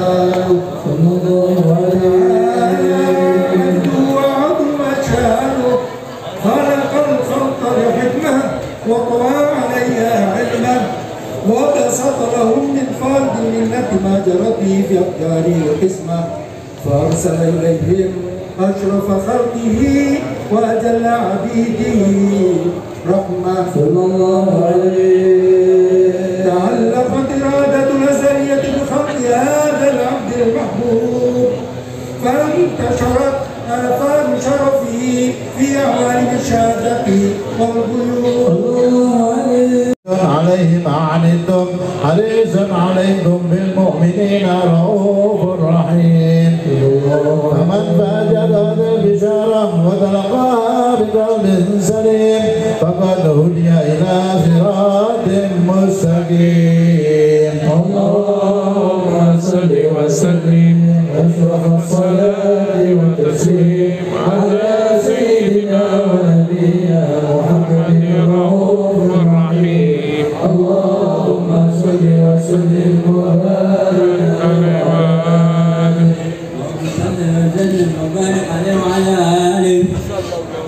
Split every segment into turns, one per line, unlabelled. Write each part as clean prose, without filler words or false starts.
جلاله صلى الله عليه وعظم شانه خلق الخلق لحكمه وطوى عليها علمه وبسط لهم من فرد منة ما جرت به في أقداره وقسمه فأرسل إليهم أشرف خلقه وأجل عبيده رحمة صلى الله عليه. تعلقت إرادة الأزلية بخلق هذا العبد المحبوب فانتشرت آثار شرفه في عوالم الشهادة والغيوب.
عليهم أعنتم حريص عليكم بالمؤمنين رؤوف رحيم. فمن فاجأ بالبشارة وتلقاها بقلب سليم فقد هدي إلى صراط مستقيم.
اللهم صل وسلم أشرف الصلاة والتسليم على سيدنا ونبينا محمد الرؤوف الرحيم. اللهم صل وسلم وبارك عليه وعلى آله.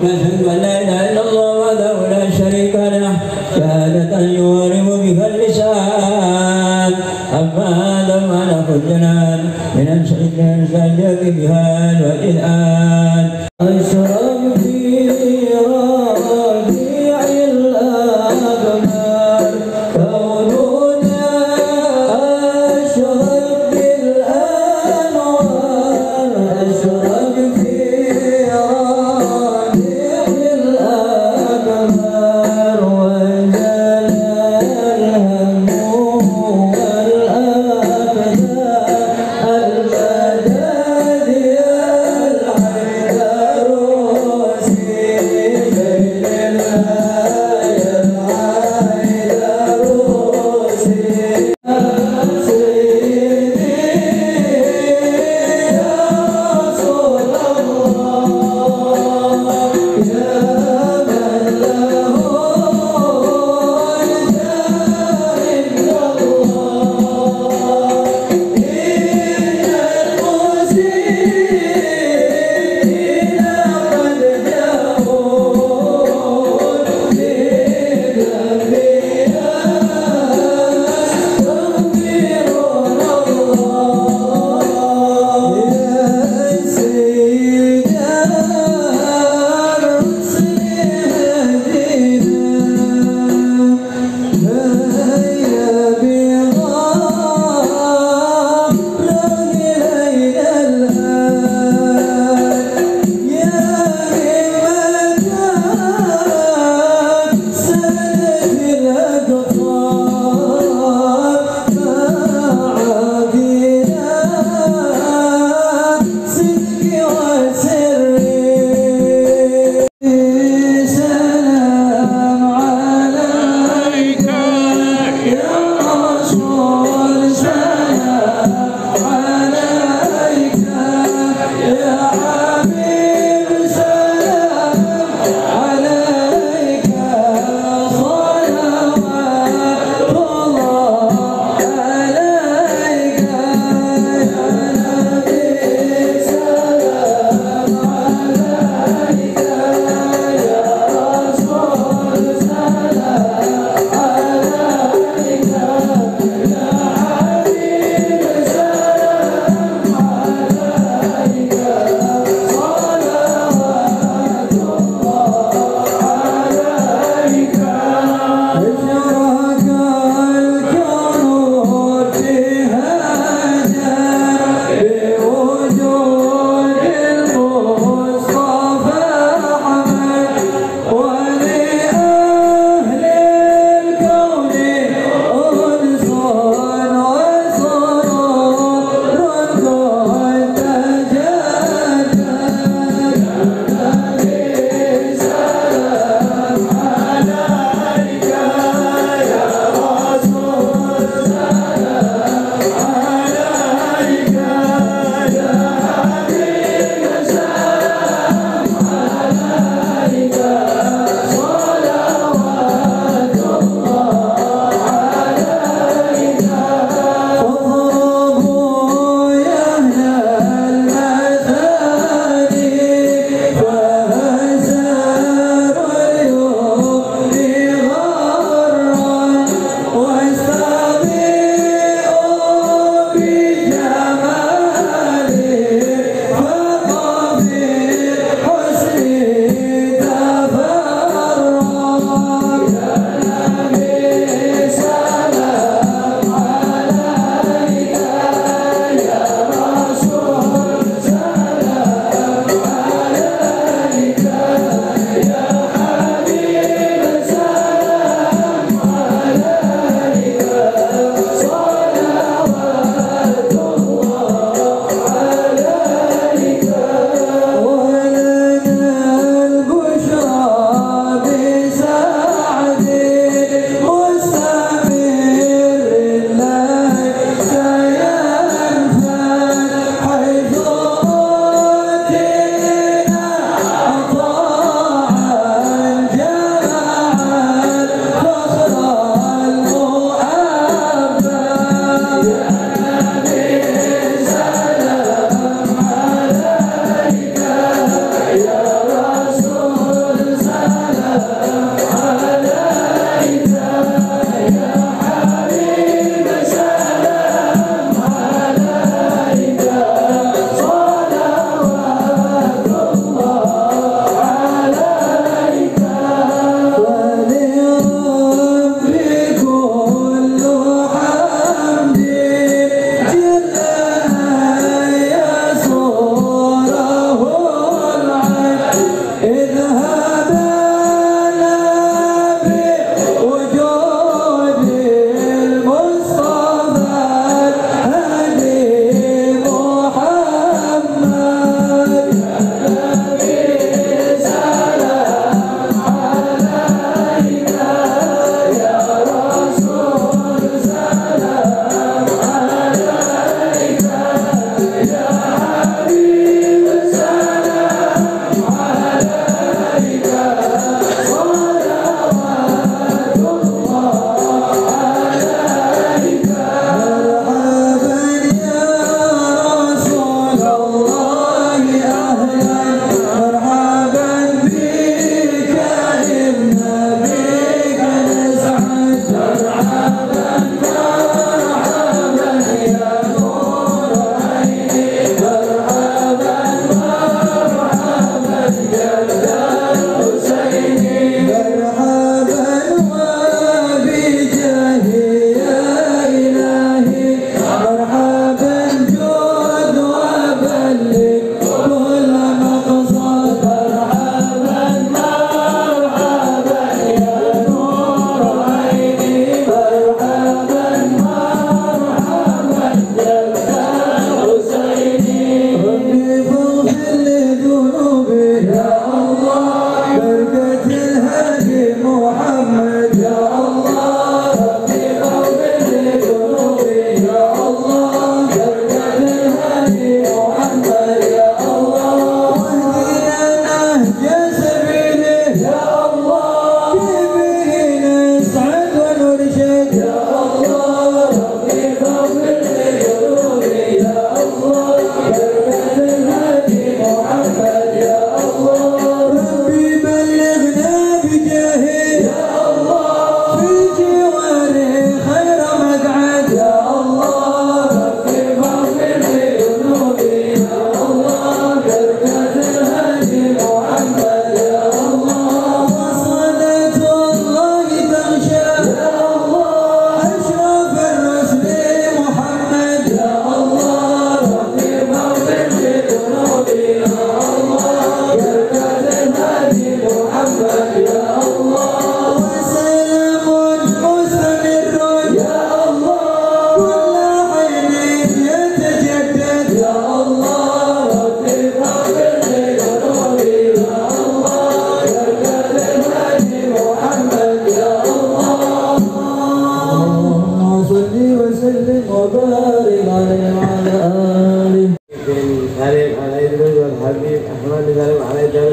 نشهد أن لا إله إلا الله وحده لا شريك له شهادة يورم بها اللسان. أما لما نأخذ جنان من الشجاع بها والإذآن أشرب في ربيع الأقمار كوننا أشرب بالأنوار. أشرب في ربيع الأقمار وجل الهم والأقدار المداد الحيدر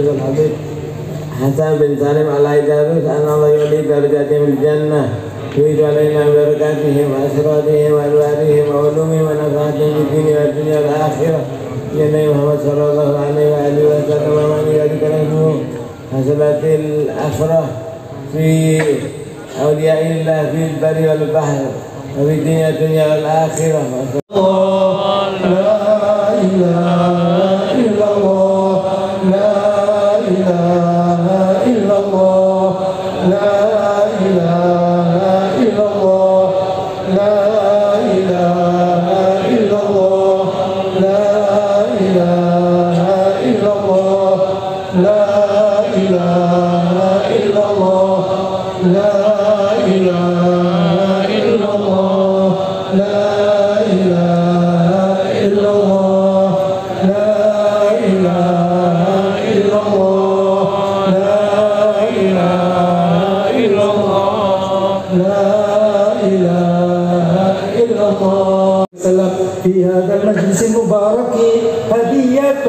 الحبيب حسن بن سالم على إدارس أن الله يولي درجاتهم الجنة يريد علينا بركاتهم وأسرارهم وأنوارهم وعلومهم ونفعاتهم في الدين والدنيا والآخرة لأن محمد صلى الله عليه وآله وسلم ومن يذكر له حسنات الآخرة في أولياء الله في البر والبحر وفي الدنيا والآخرة.
لا إله إلا الله لا إله إلا الله لا إله إلا الله لا إله إلا الله لا إله إلا الله لا إله إلا الله لا إله إلا الله لا إله إلا الله لا إله إلا الله لا إله إلا الله لا إله إلا الله في هذا المجلس المبارك هدية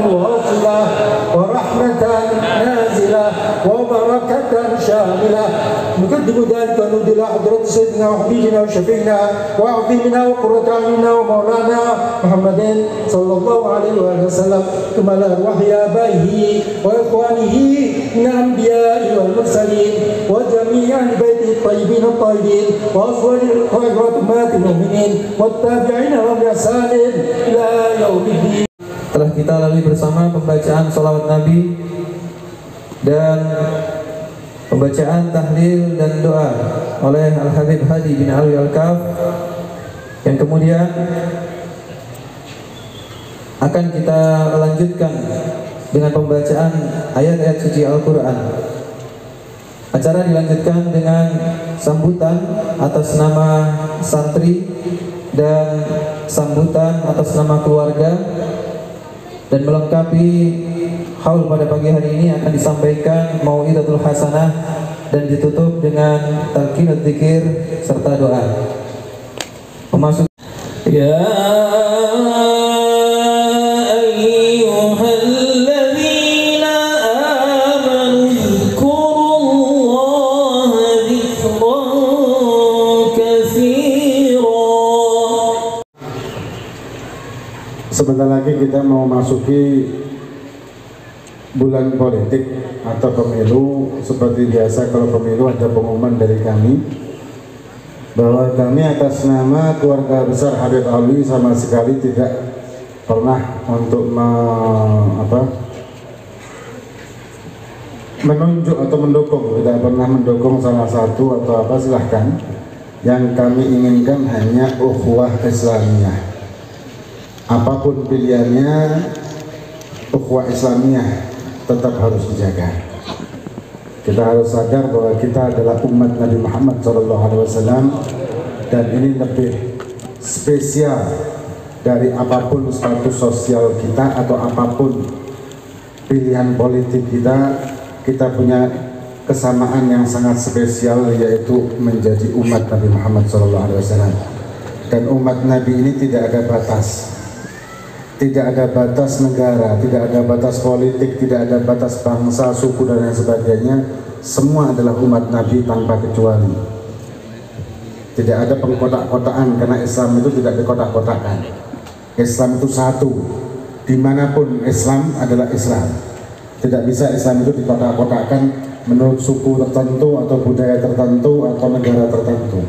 واصلة ورحمة نازلة وبركة شاملة نقدم ذلك ونود إلى حضرة سيدنا وحبيبنا وشفيعنا وعظيمنا وقرة أعيننا ومولانا محمد صلى الله عليه وسلم ثم الأرواح آبائه وإخوانه من الأنبياء والمرسلين وجميع بيته الطيبين الطاهرين وأزواج أمهات المؤمنين والتابعين لهم بإحسان إلى يوم الدين.
Telah kita lalui bersama pembacaan sholawat Nabi dan pembacaan tahlil dan doa oleh Al-Habib Hadi bin Alwi Al-Kaf, yang kemudian akan kita lanjutkan dengan pembacaan ayat-ayat suci Al-Quran. Acara dilanjutkan dengan sambutan atas nama santri dan sambutan atas nama keluarga, dan melengkapi haul pada pagi hari ini akan disampaikan mau'idatul hasanah dan ditutup dengan talqinut dzikir serta doa. Pemasuk ya ayyuhalladzina amanu dzkurullaha dzikran katsira.
Sebentar lagi kita mau masuki bulan politik atau pemilu. Seperti biasa kalau pemilu ada pengumuman dari kami bahwa kami atas nama keluarga besar Habib Alwi sama sekali tidak pernah untuk menunjuk atau mendukung, tidak pernah mendukung salah satu atau apa, silahkan. Yang kami inginkan hanya ukhuwah Islamiyah. Apapun pilihannya, ukhuwah Islamiyah tetap harus dijaga. Kita harus sadar bahwa kita adalah umat Nabi Muhammad SAW, dan ini lebih spesial dari apapun status sosial kita atau apapun pilihan politik kita. Kita punya kesamaan yang sangat spesial, yaitu menjadi umat Nabi Muhammad SAW. Dan umat Nabi ini tidak ada batas. Tidak ada batas negara, tidak ada batas politik, tidak ada batas bangsa, suku, dan lain sebagainya. Semua adalah umat Nabi tanpa kecuali. Tidak ada pengkotak-kotaan, karena Islam itu tidak dikotak-kotakan. Islam itu satu. Dimanapun Islam adalah Islam. Tidak bisa Islam itu dikotak-kotakan menurut suku tertentu atau budaya tertentu atau negara tertentu.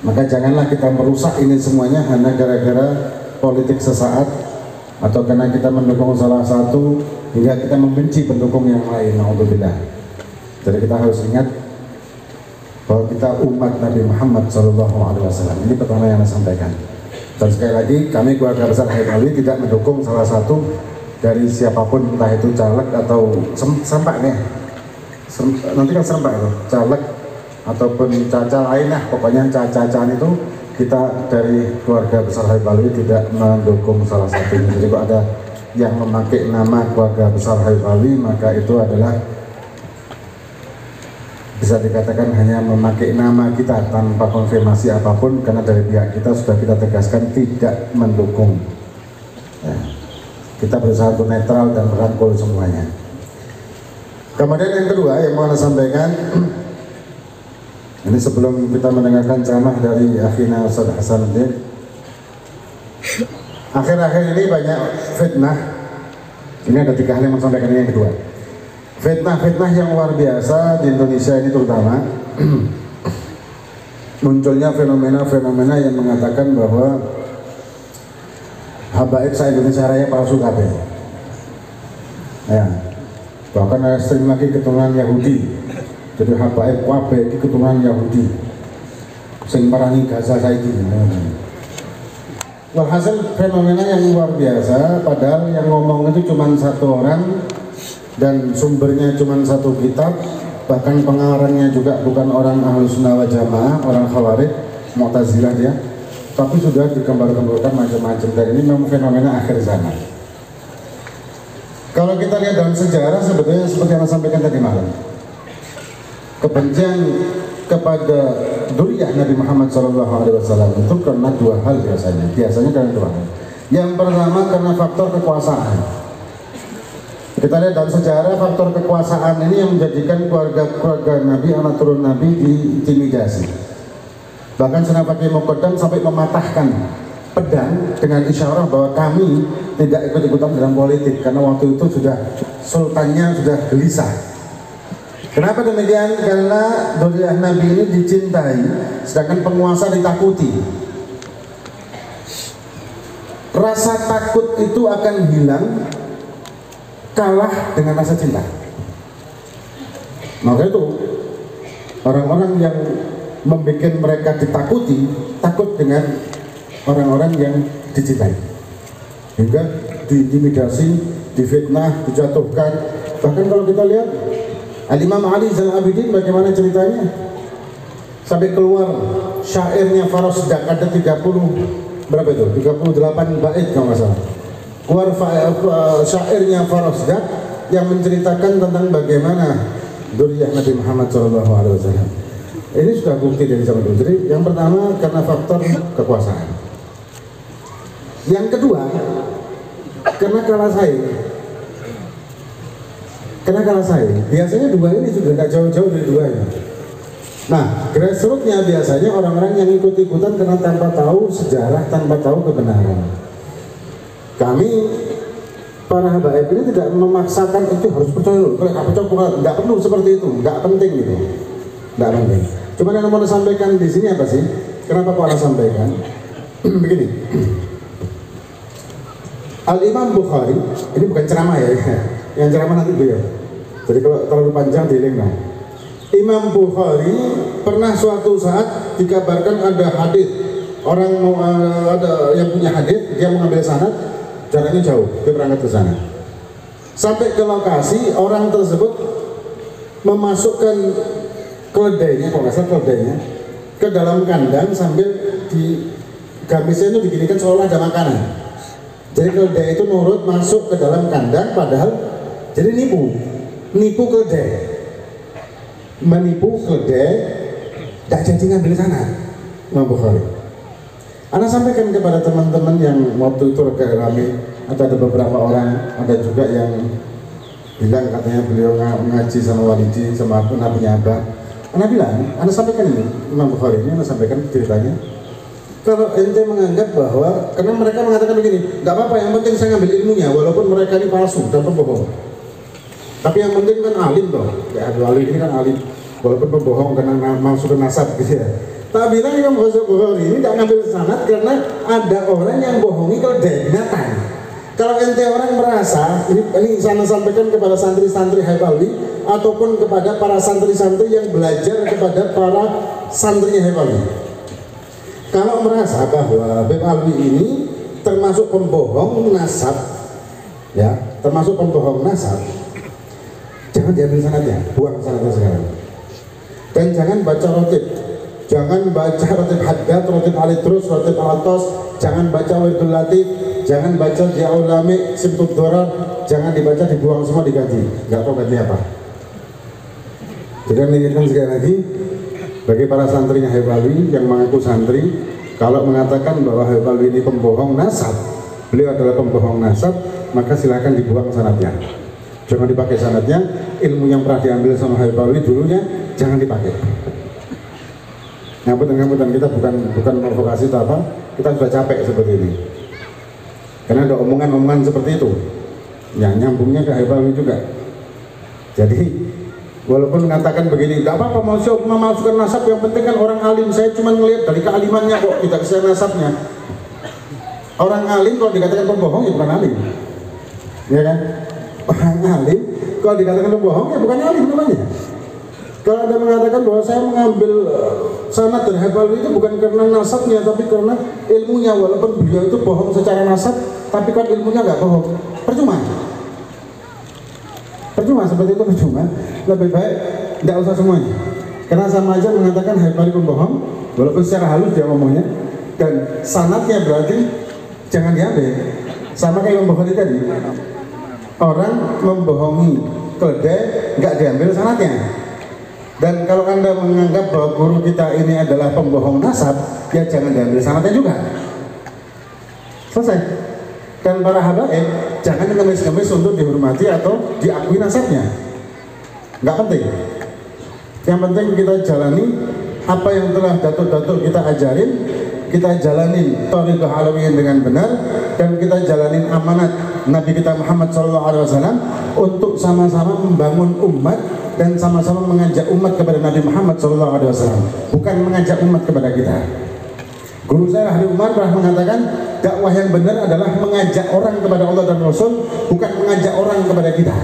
Maka janganlah kita merusak ini semuanya hanya gara-gara politik sesaat, atau karena kita mendukung salah satu hingga kita membenci pendukung yang lain. Alhamdulillah. Jadi kita harus ingat bahwa kita umat Nabi Muhammad SAW. Ini pertama yang saya sampaikan. Dan sekali lagi, kami keluarga besar Habib Alwi tidak mendukung salah satu dari siapapun, entah itu caleg atau serempak nih. Nanti kan serempak itu, caleg ataupun caca lain lah, pokoknya caca-cacaan itu kita dari keluarga besar Habib Alwi tidak mendukung salah satunya. Jadi kalau ada yang memakai nama keluarga besar Habib Alwi, maka itu adalah bisa dikatakan hanya memakai nama kita tanpa konfirmasi apapun, karena dari pihak kita sudah kita tegaskan tidak mendukung. Ya. Kita berusaha untuk netral dan merangkul semuanya. Kemudian yang kedua yang mau saya sampaikan, ini sebelum kita mendengarkan ceramah dari Akhina Ustaz Hasanuddin, akhir-akhir ini banyak fitnah. Ini ada 3 hal yang mau sampaikan. Ini yang kedua, fitnah-fitnah yang luar biasa di Indonesia ini terutama. Munculnya fenomena-fenomena yang mengatakan bahwa habaib se-Indonesia Raya palsu kabeh. Ya, bahkan ada sering lagi keturunan Yahudi. Jadi habaib kabeh iki keturunan Yahudi. Sing marani Gaza saiki. Walhasil fenomena yang luar biasa, padahal yang ngomong itu cuma 1 orang dan sumbernya cuma 1 kitab, bahkan pengarangnya juga bukan orang Ahlus Sunnah wal Jamaah, orang Khawarij, Mu'tazilah dia, tapi sudah digambar-gambarkan macam-macam. Dan ini memang fenomena akhir zaman. Kalau kita lihat dalam sejarah, sebetulnya seperti yang saya sampaikan tadi malam, kebencian kepada dzurriyyah Nabi Muhammad SAW itu karena 2 hal biasanya karena 2 hal. Yang pertama karena faktor kekuasaan. Kita lihat dalam sejarah, faktor kekuasaan ini yang menjadikan keluarga Nabi, anak turun Nabi diintimidasi. Bahkan Senapati Muqaddam sampai mematahkan pedang dengan isyarat bahwa kami tidak ikut-ikutan dalam politik, karena waktu itu sudah sultannya sudah gelisah. Kenapa demikian? Karena dzurriyyah Nabi ini dicintai, sedangkan penguasa ditakuti. Rasa takut itu akan hilang kalah dengan rasa cinta. Maka itu orang-orang yang membuat mereka ditakuti, takut dengan orang-orang yang dicintai, hingga diintimidasi, difitnah, dijatuhkan. Bahkan kalau kita lihat Al-Imam Ali Zainal Abidin, bagaimana ceritanya sampai keluar syairnya Farosdak, ada 30 berapa itu? 38 bait kalau nggak salah. Keluar syairnya Farosdak yang menceritakan tentang bagaimana dzurriyyah Nabi Muhammad SAW. Ini sudah bukti dari zaman dulu. Jadi yang pertama karena faktor kekuasaan. Yang kedua karena kalah saing. Karena kalah saing. Biasanya 2 ini sudah tidak jauh-jauh dari 2 ini. Nah, grassroots-nya biasanya orang-orang yang ikut-ikutan karena tanpa tahu sejarah, tanpa tahu kebenaran. Kami para habaib ini tidak memaksakan itu harus percaya loh, kalau nggak percaya nggak perlu seperti itu, nggak penting gitu, nggak penting. Cuma yang mau disampaikan di sini apa sih? Kenapa kok Anda sampaikan? Begini, Al-Imam Bukhari, ini bukan ceramah ya, yang ceramah nanti beliau. Jadi kalau terlalu panjang dilengah. Imam Bukhari pernah suatu saat dikabarkan ada hadis, orang mau ada yang punya hadis, dia mengambil sanad, jaraknya jauh, dia berangkat ke sana. Sampai ke lokasi, orang tersebut memasukkan keledainya, kalau nggak salah keledainya, ke dalam kandang sambil di gamisnya itu diginikan seolah ada makanan. Jadi keledai itu nurut masuk ke dalam kandang, padahal jadi nipu keledai, menipu keledai, tidak jadi ngambil sana. Imam Bukhari. Anda sampaikan kepada teman-teman yang waktu itu agak ramai, ada beberapa orang, ada juga yang bilang katanya beliau ngaji sama walidi, sama aku, nabinya Abah. Anda bilang, Anda sampaikan ini, Imam Bukhari ini, Anda sampaikan ceritanya. Kalau ente menganggap bahwa, karena mereka mengatakan begini, tidak apa-apa, yang penting saya ngambil ilmunya, walaupun mereka ini palsu dan pembohong. Tapi yang penting kan alim toh, ya alim ini kan alim, walaupun pembohong karena masuk ke nasab gitu ya. Tak bilang Imam Bukhari ini tidak ngambil sanad karena ada orang yang bohongi keledai binatang. Kalau ente orang merasa, ini saya sampaikan kepada santri-santri Haifawi ataupun kepada para santri-santri yang belajar kepada para santrinya Haifawi. Kalau merasa bahwa Habib Alwi ini termasuk pembohong nasab, ya, termasuk pembohong nasab, jangan diambil sanadnya, buang sanadnya sekarang. Dan jangan baca rotib, jangan baca rotib Haddad, rotib Alidrus, rotib Alatos, jangan baca Wirdul Latif, jangan baca Diaul Lami, Simtud Dorar, jangan dibaca, dibuang semua, diganti. Nggak tahu ganti apa. Jadi mengingatkan sekali lagi bagi para santrinya Haifawi yang mengaku santri, kalau mengatakan bahwa Haifawi ini pembohong nasab, beliau adalah pembohong nasab, maka silakan dibuang sanadnya. Jangan dipakai sanadnya, ilmu yang pernah diambil sama Habib Alwi dulunya jangan dipakai. Ngapunten kita bukan provokasi atau apa, kita sudah capek seperti ini. Karena ada omongan-omongan seperti itu, ya nyambungnya ke Habib Alwi juga. Jadi walaupun mengatakan begini, tidak apa-apa mau memalsukan nasab, yang penting kan orang alim. Saya cuma melihat dari kealimannya kok, tidak bisa nasabnya. Orang alim kalau dikatakan pembohong ya bukan alim, ya kan? Orang alim kalau dikatakan pembohong ya bukan alim namanya. Kalau Anda mengatakan bahwa saya mengambil sanad dari Habib Alwi itu bukan karena nasabnya, tapi karena ilmunya, walaupun beliau itu bohong secara nasab, tapi kan ilmunya nggak bohong, percuma seperti itu, percuma. Lebih baik tidak usah semuanya, karena sama aja mengatakan Habib Alwi pembohong walaupun secara halus dia ngomongnya, dan sanadnya berarti jangan diambil. Sama kayak membohongi tadi, orang membohongi keledai nggak diambil sanadnya. Dan kalau Anda menganggap bahwa guru kita ini adalah pembohong nasab, ya jangan diambil sanadnya juga. Selesai. Dan para habaib jangan ngemis-ngemis untuk dihormati atau diakui nasabnya, nggak penting. Yang penting kita jalani apa yang telah datuk-datuk kita ajarin, kita jalanin thariqah alawiyyin dengan benar, dan kita jalanin amanat Nabi kita Muhammad SAW untuk sama-sama membangun umat dan sama-sama mengajak umat kepada Nabi Muhammad SAW, bukan mengajak umat kepada kita. Guru saya Habib Umar pernah mengatakan, dakwah yang benar adalah mengajak orang kepada Allah dan Rasul, bukan mengajak orang kepada kita,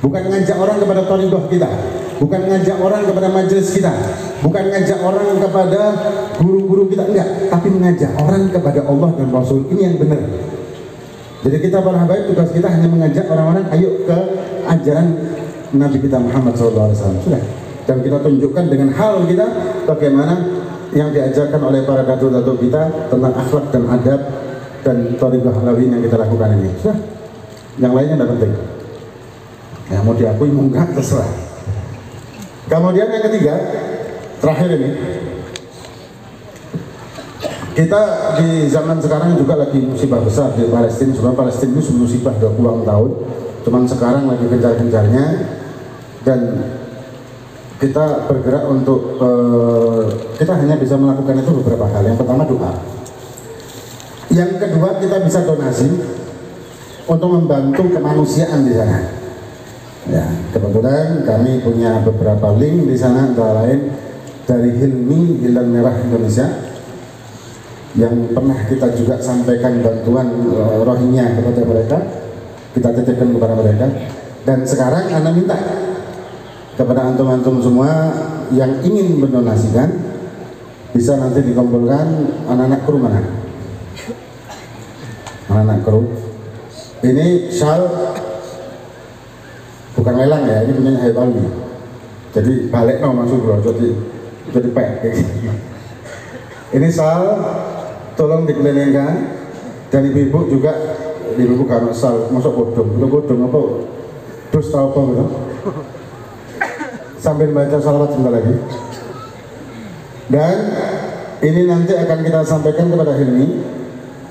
bukan mengajak orang kepada thariqah kita, bukan mengajak orang kepada majelis kita, bukan mengajak orang kepada guru-guru kita, enggak, tapi mengajak orang kepada Allah dan Rasul. Ini yang benar. Jadi kita para habaib, tugas kita hanya mengajak orang-orang ayo ke ajaran Nabi kita Muhammad SAW, sudah. Dan kita tunjukkan dengan hal kita bagaimana yang diajarkan oleh para datuk-datuk kita tentang akhlak dan adab dan thariqah alawiyyin yang kita lakukan ini, sudah. Yang lainnya tidak penting. Ya mau diakui mau enggak terserah. Kemudian yang ketiga, terakhir ini, kita di zaman sekarang juga lagi musibah besar di Palestina. Sebenarnya Palestina itu musibah 20 tahun, cuman sekarang lagi gencar-gencarnya, dan kita bergerak untuk kita hanya bisa melakukan itu beberapa hal. Yang pertama doa, yang kedua kita bisa donasi untuk membantu kemanusiaan di sana. Ya, kebetulan kami punya beberapa link di sana, antara lain dari Hilmi Hilal Merah Indonesia yang pernah kita juga sampaikan bantuan Rohingya kepada mereka, kita titipkan kepada mereka. Dan sekarang Anda minta kepada antum-antum semua yang ingin mendonasikan, bisa nanti dikumpulkan anak-anak kru mana? Anak-anak kru. Ini shawl bukan lelang ya, ini punya Habib Alwi. Jadi balik no maksud bro, jadi pek. Ini shawl tolong dikelilingkan, dan ibu-ibu juga, ibu-ibu karena shawl masuk bodong apa? Terus tahu apa gitu? Sambil baca salawat sebentar lagi. Dan ini nanti akan kita sampaikan kepada Hilmi,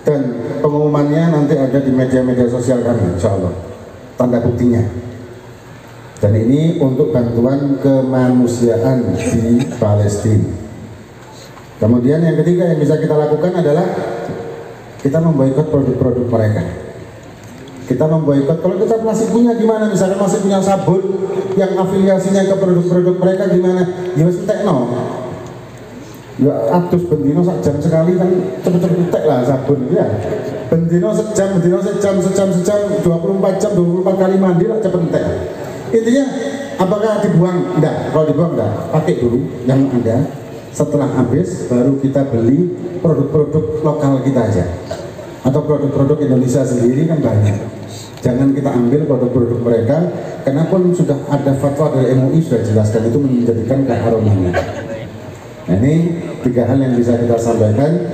dan pengumumannya nanti ada di media-media sosial kami, insya Allah, tanda buktinya. Dan ini untuk bantuan kemanusiaan di Palestina. Kemudian yang ketiga yang bisa kita lakukan adalah kita memboikot produk-produk mereka. Kita memboikot, kalau kita masih punya gimana, misalnya masih punya sabun yang afiliasinya ke produk-produk mereka gimana, ya wis entekno. Ya atus bendino sak jam sekali kan cepet-cepet entek lah sabun ya. Bendino sejam 24 jam 24 kali mandi lah cepet entek. Intinya apakah dibuang? Enggak, kalau dibuang enggak, pakai dulu yang ada. Setelah habis baru kita beli produk-produk lokal kita aja, atau produk-produk Indonesia sendiri kan banyak. Jangan kita ambil produk-produk mereka, karena pun sudah ada fatwa dari MUI sudah jelaskan itu menjadikan keharumannya. Nah, ini tiga hal yang bisa kita sampaikan.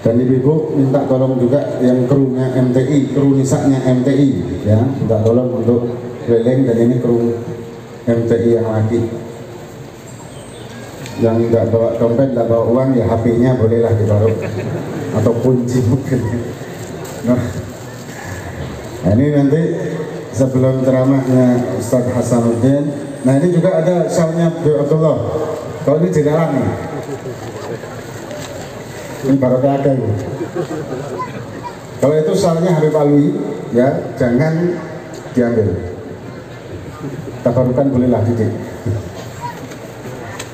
Dan ibu-ibu minta tolong juga yang krunya MTI, kru nisanya MTI ya, minta tolong untuk keliling. Dan ini kru MTI yang laki, yang tidak bawa dompet, tidak bawa uang, ya HP-nya bolehlah ditaruh atau kunci mungkin. Nah, ini nanti sebelum ceramahnya Ustaz Hasanuddin. Nah ini juga ada syalnya Bro Abdullah. Kalau ini jenderal nih, ini barokah ada ini. Kalau itu syalnya Habib Alwi, ya jangan diambil. Tabarukan bolehlah didik.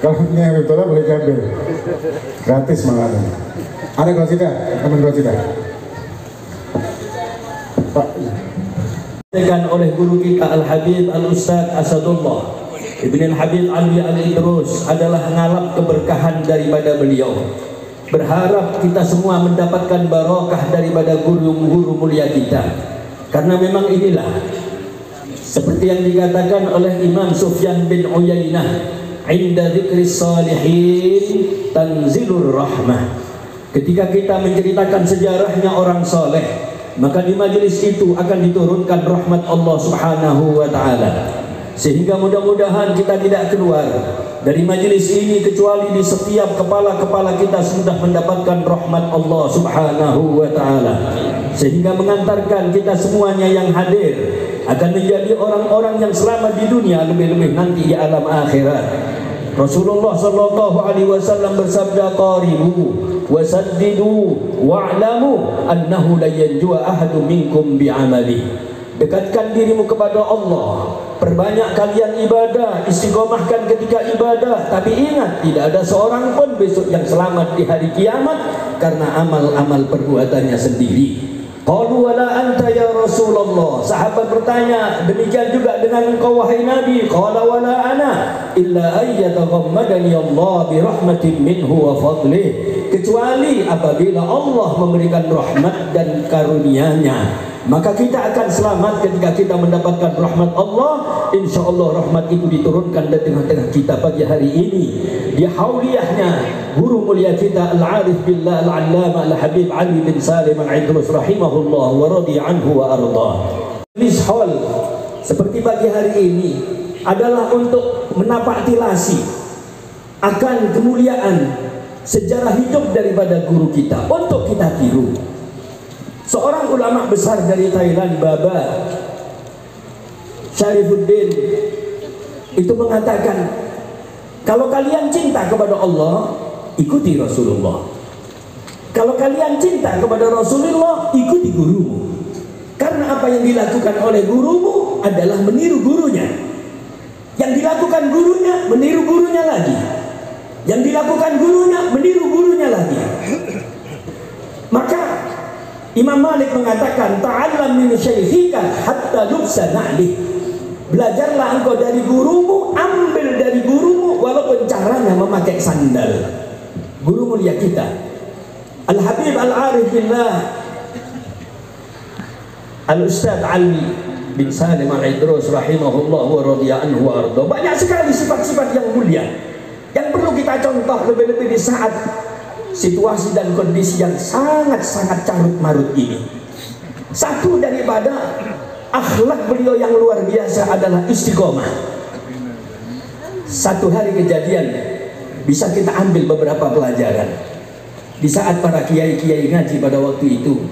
Kalau punya Habib Abdullah boleh diambil, gratis malah. Ada konsider, teman konsider. Pak.
oleh guru kita Al-Habib Al-Ustaz Asadullah Ibn Al-Habib Alwi Al-Idrus adalah ngalap keberkahan daripada beliau. Berharap kita semua mendapatkan barokah daripada guru-guru mulia kita, karena memang inilah seperti yang dikatakan oleh Imam Sufyan bin Uyainah, inda dzikris salihin tanzilur rahmah. Ketika kita menceritakan sejarahnya orang soleh, maka di majelis itu akan diturunkan rahmat Allah Subhanahu wa ta'ala. Sehingga mudah-mudahan kita tidak keluar dari majelis ini kecuali di setiap kepala-kepala kita sudah mendapatkan rahmat Allah Subhanahu wa ta'ala, sehingga mengantarkan kita semuanya yang hadir akan menjadi orang-orang yang selamat di dunia, lebih-lebih nanti di alam akhirat. Rasulullah sallallahu alaihi wasallam bersabda, qaribu wasaddidu wa'lamu annahu la yanjua ahadun minkum bi'amali. Dekatkan dirimu kepada Allah, perbanyak kalian ibadah, istiqomahkan ketika ibadah, tapi ingat tidak ada seorang pun besok yang selamat di hari kiamat karena amal-amal perbuatannya sendiri. Qalu wala anta ya Rasulullah. Sahabat bertanya, demikian juga dengan engkau wahai Nabi. Qala wala ana illa ayyataghammadani Allah bi rahmatin minhu wa fadlih. Kecuali apabila Allah memberikan rahmat dan karunia-Nya, maka kita akan selamat ketika kita mendapatkan rahmat Allah. Insya Allah rahmat itu diturunkan di tengah-tengah kita pagi hari ini di hauliyahnya guru mulia kita Al-Arif Billah Al-Allama Al-Habib Ali bin Salim Al-Idrus rahimahullah wa radhi anhu wa arda. This hall seperti pagi hari ini adalah untuk menapaktilasi akan kemuliaan sejarah hidup daripada guru kita untuk kita tiru. Seorang ulama besar dari Thailand, Baba Syarifuddin, itu mengatakan, kalau kalian cinta kepada Allah, ikuti Rasulullah. Kalau kalian cinta kepada Rasulullah, ikuti gurumu. Karena apa yang dilakukan oleh gurumu adalah meniru gurunya. Yang dilakukan gurunya, meniru gurunya lagi. Yang dilakukan gurunya, meniru gurunya lagi. Maka Imam Malik mengatakan, ta'allam min syaikhika hatta lubsa na'lih. Belajarlah engkau dari gurumu, ambil dari gurumu walaupun caranya memakai sandal. Guru mulia kita Al-Habib Al-Arif Billah Al-Ustaz Alwi bin Salim Al-Idrus rahimahullah wa radhiya anhu wa arda. Banyak sekali sifat-sifat yang mulia yang perlu kita contoh, lebih-lebih di saat situasi dan kondisi yang sangat-sangat carut marut ini. Satu daripada akhlak beliau yang luar biasa adalah istiqomah. Satu hari kejadian bisa kita ambil beberapa pelajaran. Di saat para kiai-kiai ngaji pada waktu itu,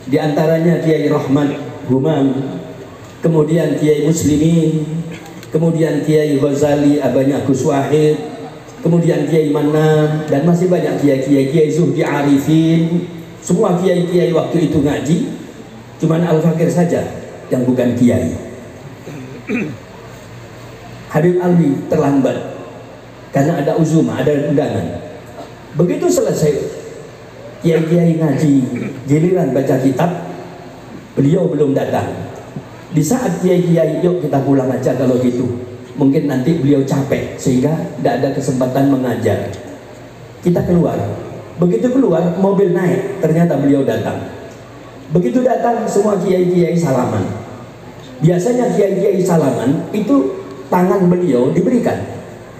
di antaranya Kiai Rahmat Humam, kemudian Kiai Muslimin, kemudian Kiai Ghazali Abanya Gus Wahid, kemudian Kiai Manam, dan masih banyak kiai-kiai, Kiai Zuhdi Arifin. Semua kiai-kiai waktu itu ngaji, cuman Al-Fakir saja yang bukan kiai. Habib Alwi terlambat karena ada uzumah, ada undangan. Begitu selesai kiai-kiai ngaji, giliran baca kitab, beliau belum datang. Di saat kiai-kiai, yuk kita pulang aja kalau gitu, mungkin nanti beliau capek sehingga tidak ada kesempatan mengajar. Kita keluar. Begitu keluar, mobil naik, ternyata beliau datang. Begitu datang, semua kiai-kiai salaman. Biasanya kiai-kiai salaman itu tangan beliau diberikan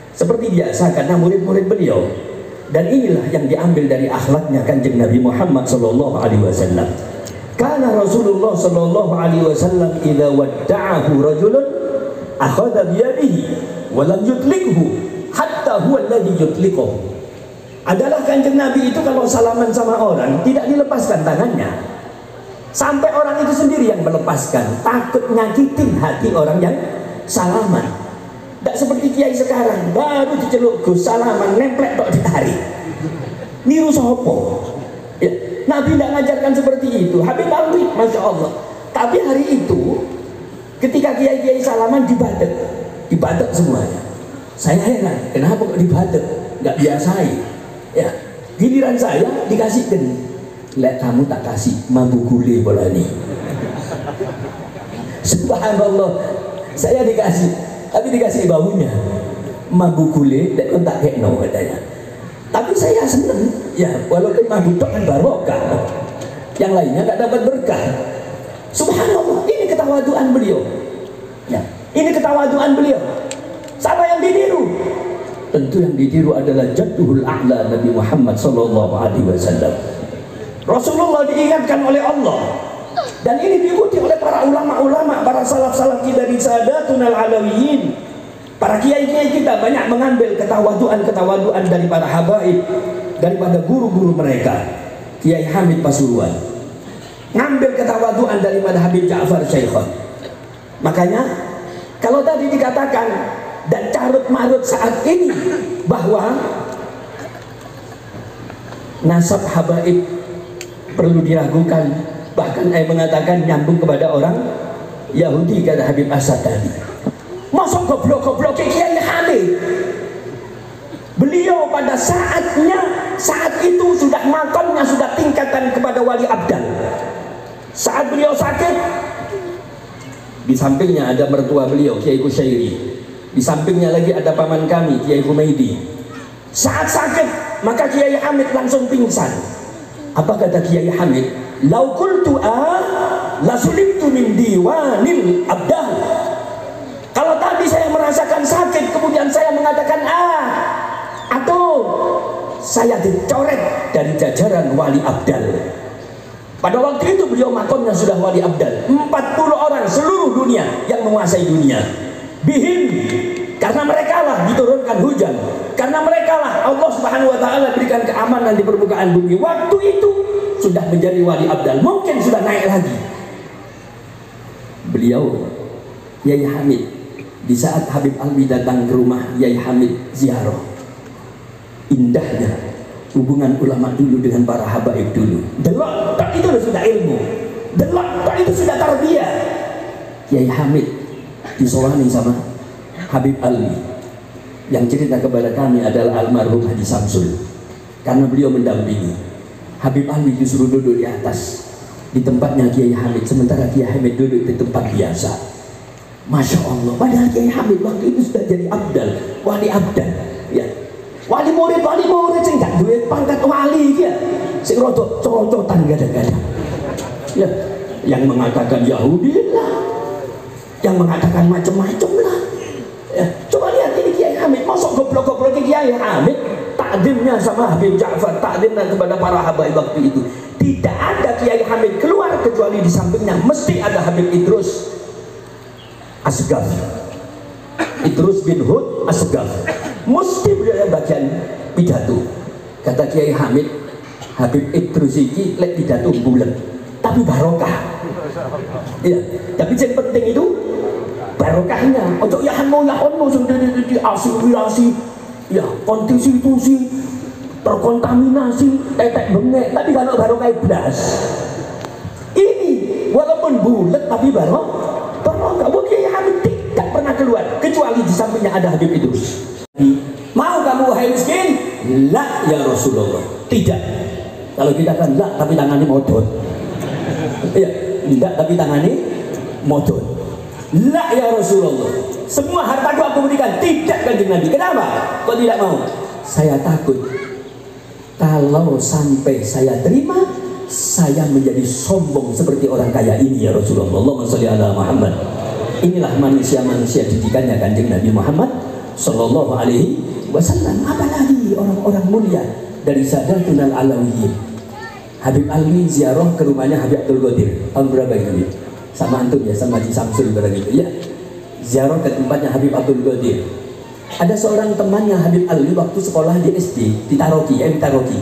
seperti biasa karena murid-murid beliau. Dan inilah yang diambil dari akhlaknya Kanjeng Nabi Muhammad sallallahu alaihi wasallam. Karena Rasulullah sallallahu alaihi wasallam idza wadda'ahu rajulun akhadha biyadihi wa lam yutliqhu hatta huwa alladhi yutliquhu. Adalah Kanjeng Nabi itu kalau salaman sama orang tidak dilepaskan tangannya. Sampai orang itu sendiri yang melepaskan, takut nyakitin hati orang yang salaman. Tidak seperti kiai sekarang, baru diceluk Gus salaman, nemplek tok ditarik. Niru sopo. Ya, Nabi tidak ngajarkan seperti itu. Habib Alwi, Masya Allah. Tapi hari itu, ketika kiai-kiai salaman dibadet semuanya. Saya heran, kenapa kok dibadet? Nggak biasain. Ya, giliran saya dikasihkan. Lihat kamu tak kasih mambu gule bola ini. Subhanallah, saya dikasih, tapi dikasih baunya mambu gule, tak kayak no katanya. Tapi saya seneng, ya walaupun mambu tok kan barokah, yang lainnya nggak dapat berkah. Subhanallah, ini ketawaduan beliau. Ya, ini ketawaduan beliau. Siapa yang ditiru? Tentu yang ditiru adalah jadduhul a'la Nabi Muhammad sallallahu alaihi wasallam. Rasulullah diingatkan oleh Allah, dan ini diikuti oleh para ulama-ulama, para salaf-salaf kita dari Sadatun al-Alawiyin. Para kiai-kiai kita banyak mengambil ketawaduan dari para habaib, daripada guru-guru mereka. Kiai Hamid Pasuruan ngambil ketawaduan daripada Habib Ja'far Syekhon. Makanya kalau tadi dikatakan dan carut marut saat ini bahwa nasab habaib perlu diragukan, bahkan saya mengatakan nyambung kepada orang Yahudi, kata Habib Asad tadi. Masuk goblok-goblok Kiai Hamid. Beliau pada saat itu sudah makamnya sudah tingkatan kepada wali abdal. Saat beliau sakit, di sampingnya ada mertua beliau Kiai Kusyairi, di sampingnya lagi ada paman kami Kiai Humaidi. Saat sakit maka Kiai Hamid langsung pingsan. Apa kata Kiai Hamid? Lau qultu la sulimtu min diwanil abdah. Kalau tadi saya merasakan sakit kemudian saya mengatakan atau saya dicoret dari jajaran wali abdal. Pada waktu itu beliau makamnya sudah wali abdal. 40 orang seluruh dunia yang menguasai dunia. Bihim, karena mereka lah diturunkan hujan, karena mereka lah Allah Subhanahu wa taala berikan keamanan di permukaan bumi. Waktu itu sudah menjadi wali abdal, mungkin sudah naik lagi. Beliau Yai Hamid, di saat Habib Alwi datang ke rumah Yai Hamid ziarah, indahnya hubungan ulama dulu dengan para habaib dulu. Delok tak itu sudah ilmu, delok tak itu sudah tarbiyah. Yai Hamid disowani sama Habib Alwi. Yang cerita kepada kami adalah almarhum Haji Samsul, karena beliau mendampingi. Habib Alwi disuruh duduk di atas di tempatnya Kiai Hamid, sementara Kiai Hamid duduk di tempat biasa. Masya Allah, padahal Kiai Hamid waktu itu sudah jadi abdal, wali abdal, ya. Wali murid sing gak duwe pangkat wali ya, sing rodok cocotan kadang-kadang. Ya, yang mengatakan Yahudi lah, yang mengatakan macam-macam lah. Ya, coba lihat ini Kiai Hamid, masuk goblok-goblok Kiai Hamid, takdimnya sama Habib Ja'far, takdimnya kepada para habaib waktu itu. Tidak ada Kiai Hamid keluar kecuali di sampingnya mesti ada Habib Idrus Asgaf, Idrus bin Hud Asgaf. Mesti beliau yang bagian pidato. Kata Kiai Hamid, Habib Idrus ini lek pidato bulat, tapi barokah. Ya, tapi yang penting itu barokahnya. Ojo ya ono sendiri asli ya konstitusi terkontaminasi tetek bengek, tapi kalau barokah blas. Ini walaupun bulat tapi barokah. Kiai Hamid tidak pernah keluar kecuali di sampingnya ada Habib Idrus. Mau kamu wahai miskin? La ya Rasulullah. Tidak. Kalau kita kan la tapi tangannya modot. Iya, tidak tapi tangannya modot. La ya Rasulullah. Semua hartaku aku berikan. Tidak kanjeng Nabi. Kenapa? Kok tidak mau? Saya takut kalau sampai saya terima, saya menjadi sombong seperti orang kaya ini ya Rasulullah. Allahumma sholli ala Muhammad. Inilah manusia-manusia didikannya kanjeng Nabi Muhammad Sallallahu Alaihi Wasallam. Apalagi orang-orang mulia dari Sadatun al-Alawiyin. Habib Alwi ziarah ke rumahnya Habib Abdul Qadir tahun berapa ini? Sama antum ya, sama Haji Samsul gitu ya. Ziarah ke tempatnya Habib Abdul Qadir. Ada seorang temannya Habib Alwi waktu sekolah di SD di Taroki, Taroki.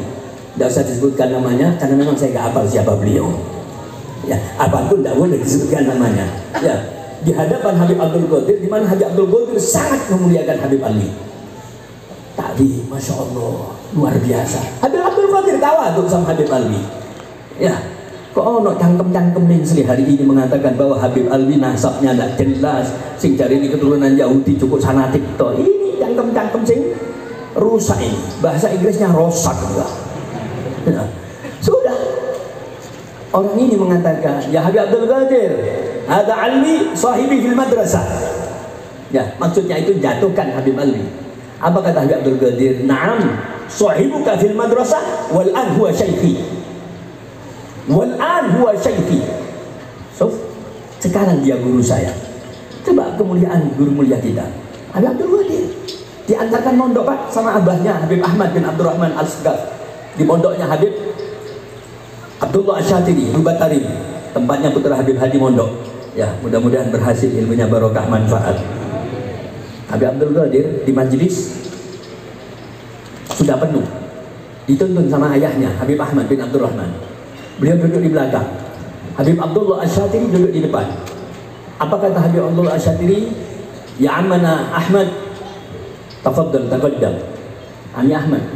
Tidak usah disebutkan namanya karena memang saya nggak hafal siapa beliau. Ya, apapun tidak boleh disebutkan namanya. Ya, di hadapan Habib Abdul Qadir, di mana Habib Abdul Qadir sangat memuliakan Habib Ali. Tadi, masya Allah, luar biasa. Habib Abdul Qadir tawaduk sama Habib Ali. Ya, kok ono cangkem-cangkem yang hari ini mengatakan bahwa Habib Ali nasabnya tidak jelas, sing cari ini keturunan Yahudi cukup fanatik toh. Ini cangkem-cangkem sing rusak ini. Bahasa Inggrisnya rosak enggak. Ya. Sudah. Orang ini mengatakan, ya Habib Abdul Qadir, ada alwi sahibi fil madrasah. Ya, maksudnya itu jatuhkan Habib Ali. Apa kata Habib Abdul Qadir? Naam, sahibuka fil madrasah wal an huwa syaikhi. Wal an huwa syaikhi. So, sekarang dia guru saya. Coba kemuliaan guru mulia kita. Habib Abdul Qadir diantarkan mondok Pak sama abahnya Habib Ahmad bin Abdurrahman Al-Sqaf. Di pondoknya Habib Abdullah Asyatiri, Rubatarim, tempatnya putra Habib Hadi Mondok. Ya, mudah-mudahan berhasil, ilmunya barokah, manfaat. Habib Abdul Qadir di majelis sudah penuh, dituntun sama ayahnya Habib Ahmad bin Abdurrahman. Beliau duduk di belakang, Habib Abdullah Asyatiri duduk di depan. Apa kata Habib Abdullah Asyatiri? Ya amana Ahmad, tafaddal taqaddam. Ami Ahmad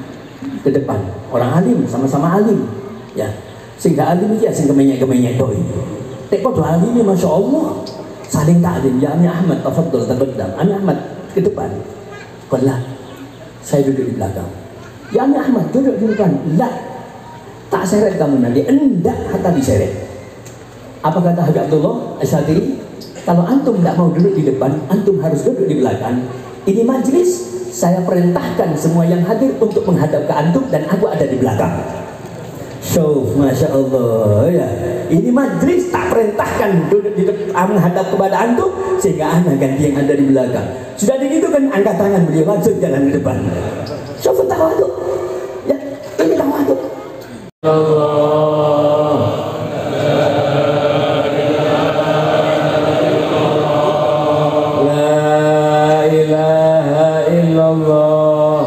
ke depan, orang alim, sama-sama alim. Ya, sehingga alim itu ya sing kemenyek-kemenyek doi. Tek padha alim masya Allah, saling taklim. Ya Ami Ahmad tafaddal taqaddam. Ami Ahmad ke depan. Qala, saya duduk di belakang. Ya Ami Ahmad duduk di depan. La, tak seret kamu nanti. Enggak, kata diseret. Apa kata Habib Abdullah Asyatiri? Kalau antum tidak mau duduk di depan, antum harus duduk di belakang. Ini majlis, saya perintahkan semua yang hadir untuk menghadap ke antum dan aku ada di belakang. So, masya Allah ya. Ini majlis tak perintahkan duduk di depan menghadap kepada antum, sehingga anak ganti yang ada di belakang. Sudah begitu kan angkat tangan beliau masuk jalan ke depan. So, tawaduk. Ya, ini tawaduk. Allah. La ilaha illallah.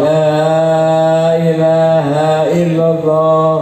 La ilaha illallah.